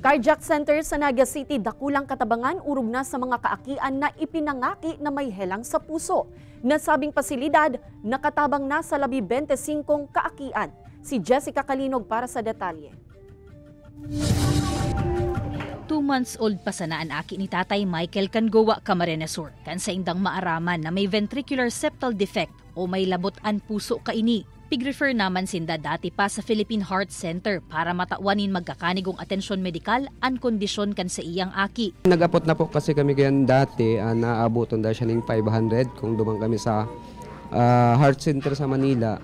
Cardiac Center sa Naga City, dakulang katabangan urog na sa mga kaakian na ipinangaki na may helang sa puso. Nasabing pasilidad, nakatabang na sa 25 kaakian. Si Jessica Kalinog para sa detalye. 2 months old pa sana ang aki ni Tatay Michael Kangowa Camarines Sur kan sa indang maaraman na may ventricular septal defect o may labot an puso kaini. Pig-refer naman sinda dati pa sa Philippine Heart Center para matawanin magkakanigong atensyon medikal ang kondisyon kan sa iyang aki. Nag-apot na po kasi kami ganyan dati, naabuton dahil siya ng 500 kung dumang kami sa Heart Center sa Manila.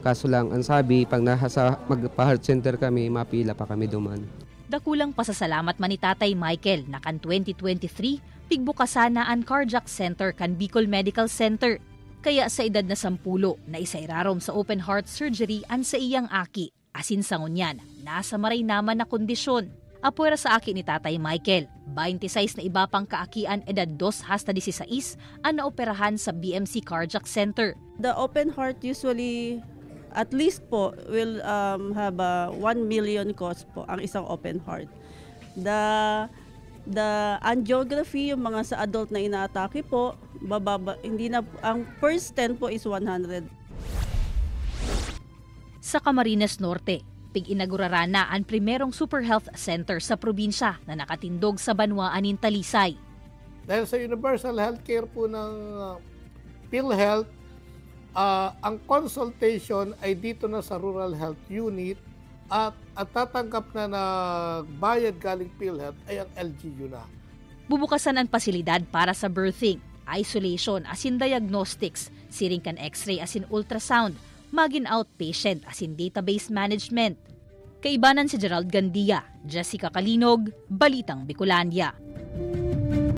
Kaso lang, ang sabi, pag nasa magpa-Heart Center kami, mapila pa kami duman. Dakulang pasasalamat man ni Tatay Michael na kan 2023, pigbukasan na ang Cardiac Center kan Bicol Medical Center. Kaya sa edad na 10 na isairarom sa open heart surgery an sa iyang aki. Asin sa ngunyan, nasa maray naman na kondisyon. Apura sa aki ni Tatay Michael, 26 na iba pang kaakian edad 2 hasta 16 ang naoperahan sa BMC Cardiac Center. The open heart usually at least po will have a 1 million cost po ang isang open heart. The angiography, yung mga sa adult na inaatake po, bababa, hindi na, ang first 10 po is 100. Sa Camarines Norte, pig-inagurara na ang primerong super health center sa probinsya na nakatindog sa Banwaanin, Talisay. Dahil sa universal healthcare po ng PhilHealth, ang consultation ay dito na sa rural health unit at tatanggap na bayad galing PhilHealth ay ang LGU na. Bubukasan ang pasilidad para sa birthing, isolation asin diagnostics, siring kan x-ray asin ultrasound, magin outpatient asin database management. Kaibanan si Gerald Gandia, Jessica Kalinog, Balitang Bicolandia.